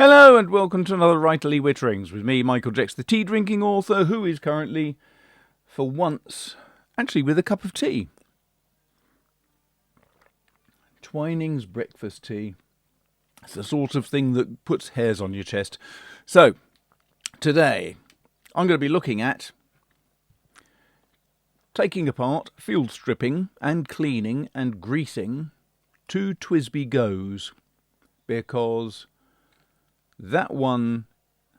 Hello and welcome to another Writerly Witterings with me, Michael Jex, the tea drinking author, who is currently, for once, actually with a cup of tea. Twining's breakfast tea. It's the sort of thing that puts hairs on your chest. So, today, I'm going to be looking at taking apart, field stripping and cleaning and greasing two TWSBI Goes, because that one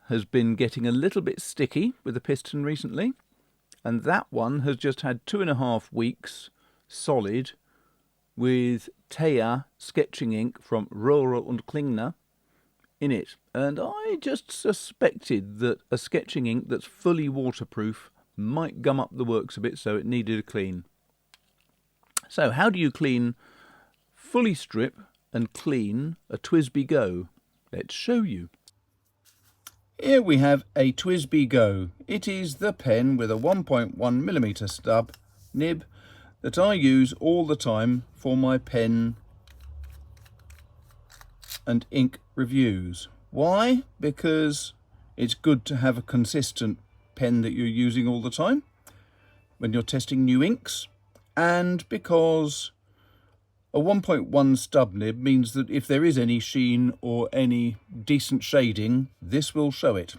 has been getting a little bit sticky with the piston recently, and that one has just had 2.5 weeks solid with Thea sketching ink from Rohrer und Klingner in it. And I just suspected that a sketching ink that's fully waterproof might gum up the works a bit, so it needed a clean. So how do you fully strip and clean a TWSBI Go? Let's show you. Here we have a TWSBI Go. It is the pen with a 1.1mm stub nib that I use all the time for my pen and ink reviews. Why? Because it's good to have a consistent pen that you're using all the time when you're testing new inks, and because a 1.1 stub nib means that if there is any sheen or any decent shading, this will show it.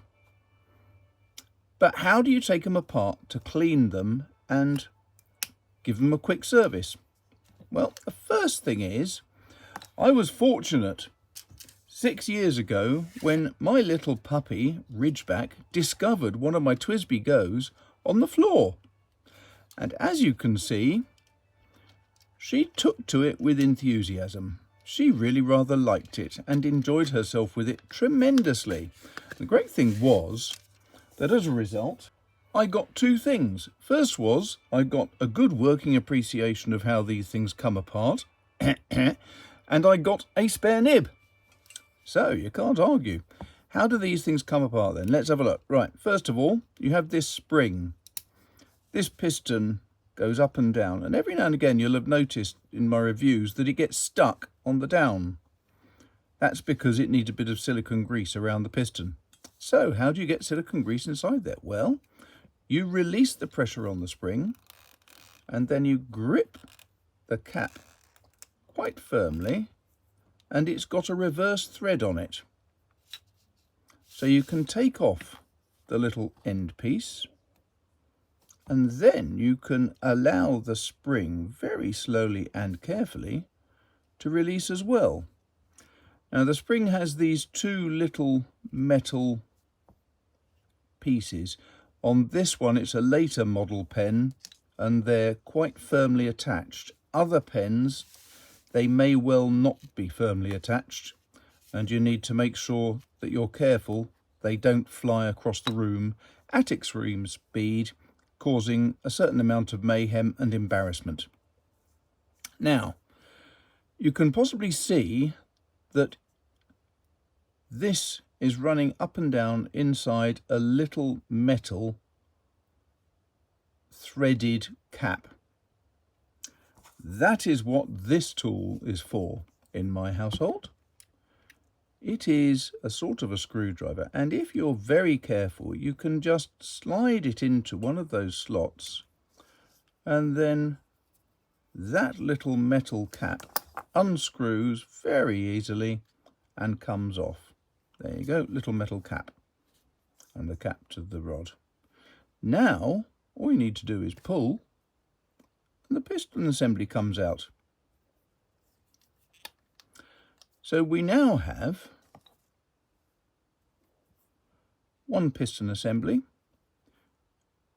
But how do you take them apart to clean them and give them a quick service? Well, the first thing is, I was fortunate 6 years ago when my little puppy, Ridgeback, discovered one of my TWSBI Goes on the floor. And as you can see, she took to it with enthusiasm. She really rather liked it and enjoyed herself with it tremendously. The great thing was that as a result, I got two things. First was, I got a good working appreciation of how these things come apart, and I got a spare nib. So you can't argue. How do these things come apart then? Let's have a look. Right, first of all, you have this spring. This piston goes up and down, and every now and again you'll have noticed in my reviews that it gets stuck on the down. That's because it needs a bit of silicone grease around the piston. So how do you get silicone grease inside there? Well, you release the pressure on the spring and then you grip the cap quite firmly, and it's got a reverse thread on it. So you can take off the little end piece, and then you can allow the spring very slowly and carefully to release as well. Now the spring has these two little metal pieces. On this one it's a later model pen and they're quite firmly attached. Other pens, they may well not be firmly attached, and you need to make sure that you're careful they don't fly across the room at extreme speed, causing a certain amount of mayhem and embarrassment. Now, you can possibly see that this is running up and down inside a little metal threaded cap. That is what this tool is for in my household. It is a sort of a screwdriver, and if you're very careful, you can just slide it into one of those slots, and then that little metal cap unscrews very easily and comes off. There you go, little metal cap, and the cap to the rod. Now, all you need to do is pull, and the piston assembly comes out. So we now have one piston assembly.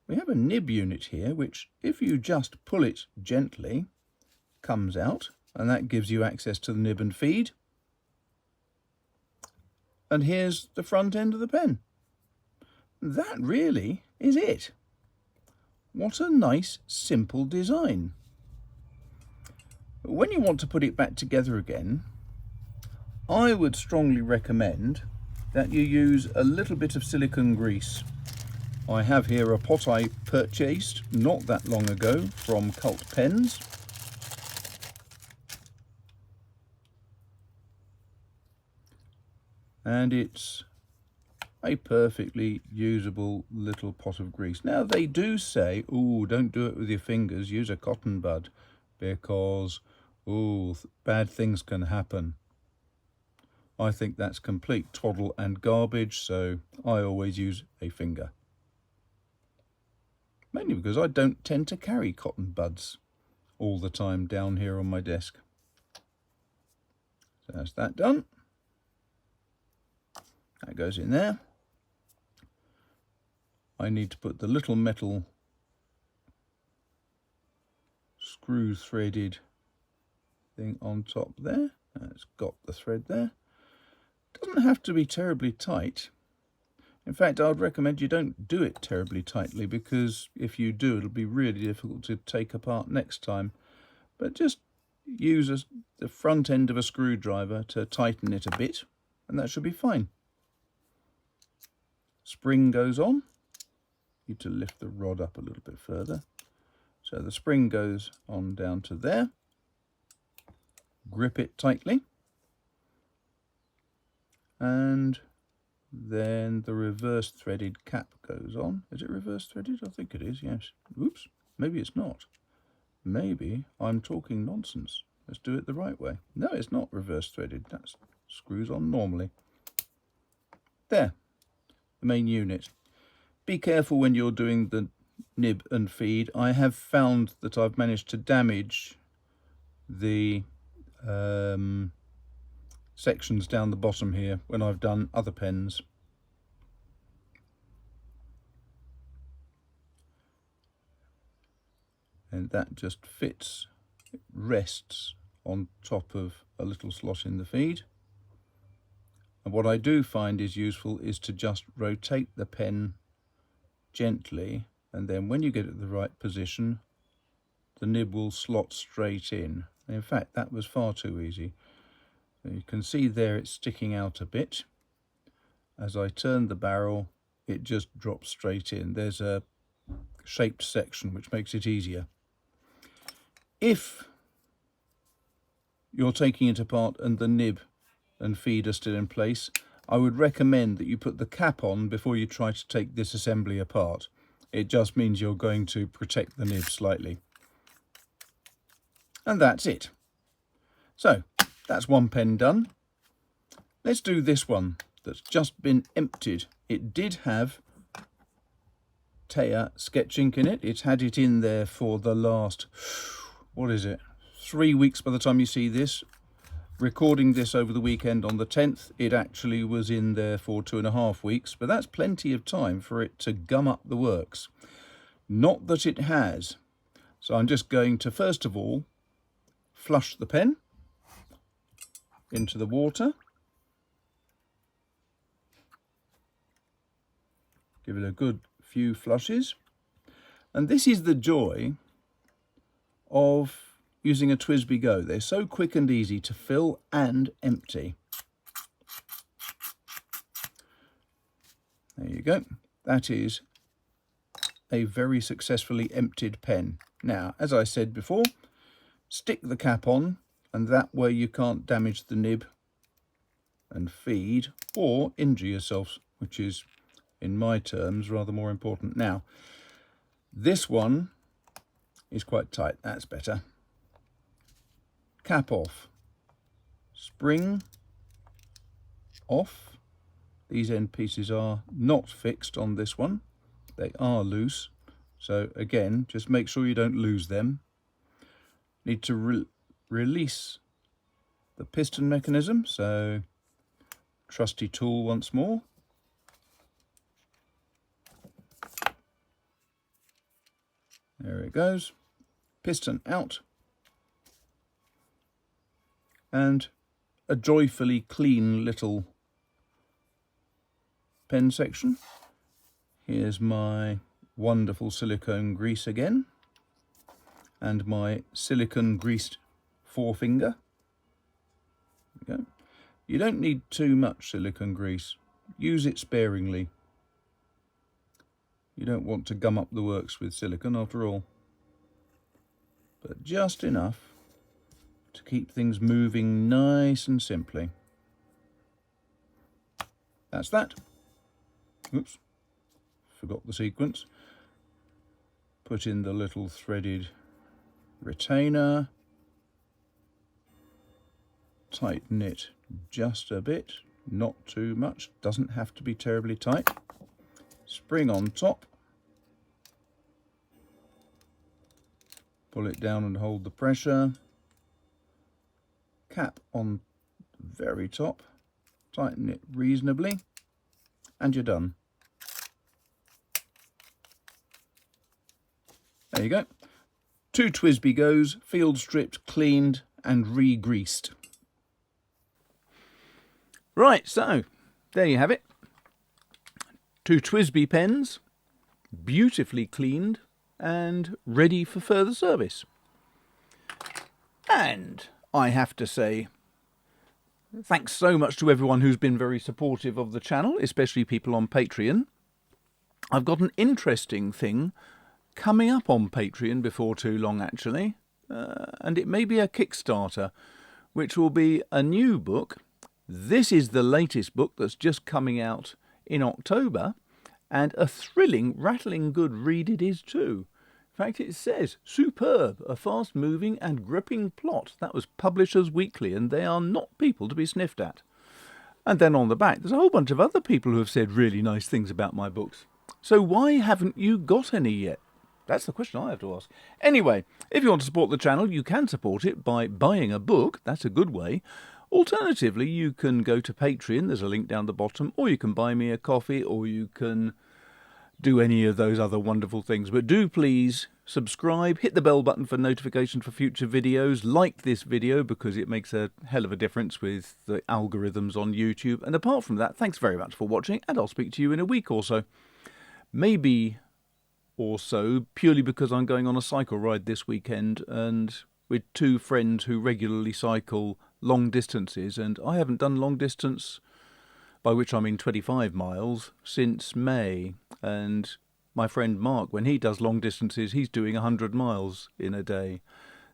We have a nib unit here, which if you just pull it gently, comes out, and that gives you access to the nib and feed. And here's the front end of the pen. That really is it. What a nice, simple design. When you want to put it back together again, I would strongly recommend that you use a little bit of silicone grease. I have here a pot I purchased not that long ago from Cult Pens. and it's a perfectly usable little pot of grease. Now they do say, oh, don't do it with your fingers, use a cotton bud, because bad things can happen. I think that's complete twaddle and garbage, so I always use a finger. Mainly because I don't tend to carry cotton buds all the time down here on my desk. So that's that done. That goes in there. I need to put the little metal screw threaded thing on top there. It's got the thread there. Doesn't have to be terribly tight. In fact, I'd recommend you don't do it terribly tightly, because if you do, it'll be really difficult to take apart next time. But just use the front end of a screwdriver to tighten it a bit, and that should be fine. Spring goes on. Need to lift the rod up a little bit further. So the spring goes on down to there. Grip it tightly. And then the reverse threaded cap goes on. Is it reverse threaded? I think it is, yes. Oops, maybe it's not. Maybe I'm talking nonsense. Let's do it the right way. No, it's not reverse threaded. That screws on normally. There, the main unit. Be careful when you're doing the nib and feed. I have found that I've managed to damage the sections down the bottom here when I've done other pens. And that just fits, it rests on top of a little slot in the feed. And what I do find is useful is to just rotate the pen gently, and then when you get it at the right position, the nib will slot straight in. In fact, that was far too easy. You can see there it's sticking out a bit. As I turn the barrel, it just drops straight in. There's a shaped section which makes it easier. If you're taking it apart and the nib and feed are still in place, I would recommend that you put the cap on before you try to take this assembly apart. It just means you're going to protect the nib slightly. And that's it. So that's one pen done. Let's do this one that's just been emptied. It did have Taya sketch ink in it. It's had it in there for the last, what is it, 3 weeks by the time you see this. Recording this over the weekend on the 10th, it actually was in there for 2.5 weeks, but that's plenty of time for it to gum up the works. Not that it has. So I'm just going to, first of all, flush the pen into the water. Give it a good few flushes. And this is the joy of using a TWSBI Go. They're so quick and easy to fill and empty. There you go. That is a very successfully emptied pen. Now, as I said before, stick the cap on, and that way you can't damage the nib and feed or injure yourself, which is, in my terms, rather more important. Now, this one is quite tight. That's better. Cap off, spring off. These end pieces are not fixed on this one. They are loose. So again, just make sure you don't lose them. Need to release the piston mechanism. So trusty tool once more. There it goes. Piston out. And a joyfully clean little pen section. Here's my wonderful silicone grease again, and my silicone greased forefinger. There we go. You don't need too much silicone grease. Use it sparingly. You don't want to gum up the works with silicone after all, but just enough to keep things moving nice and simply. That's that. Oops, forgot the sequence. Put in the little threaded retainer. Tighten it just a bit, not too much, doesn't have to be terribly tight. Spring on top. Pull it down and hold the pressure. Cap on the very top. Tighten it reasonably. And you're done. There you go. 2 TWSBI goes, field stripped, cleaned and re-greased. Right, so there you have it. 2 TWSBI pens, beautifully cleaned and ready for further service. And I have to say, thanks so much to everyone who's been very supportive of the channel, especially people on Patreon. I've got an interesting thing coming up on Patreon before too long, actually, and it may be a Kickstarter, which will be a new book. This is the latest book that's just coming out in October, and a thrilling, rattling good read it is too. In fact, it says, superb, a fast-moving and gripping plot. That was Publishers Weekly, and they are not people to be sniffed at. And then on the back, there's a whole bunch of other people who have said really nice things about my books. So why haven't you got any yet? That's the question I have to ask. Anyway, if you want to support the channel, you can support it by buying a book. That's a good way. Alternatively, you can go to Patreon. There's a link down the bottom. Or you can buy me a coffee. Or you can do any of those other wonderful things. But do please subscribe. Hit the bell button for notifications for future videos. Like this video because it makes a hell of a difference with the algorithms on YouTube. And apart from that, thanks very much for watching. And I'll speak to you in a week or so. Maybe also purely because I'm going on a cycle ride this weekend and with 2 friends who regularly cycle long distances, and I haven't done long distance, by which I mean 25 miles, since May. And my friend Mark, when he does long distances, he's doing 100 miles in a day.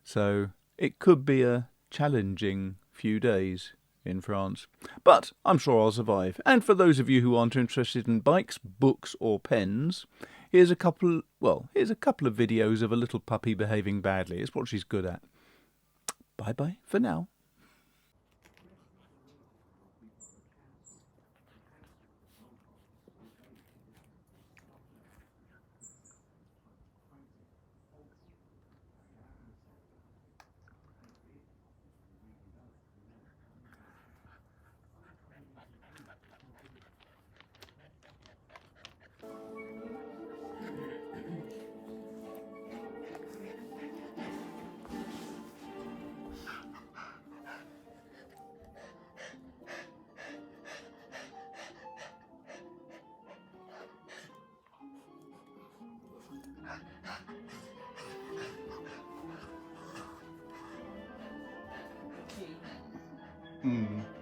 So it could be a challenging few days in France. But I'm sure I'll survive. And for those of you who aren't interested in bikes, books or pens, here's a couple of videos of a little puppy behaving badly. It's what she's good at. Bye-bye for now. Mm.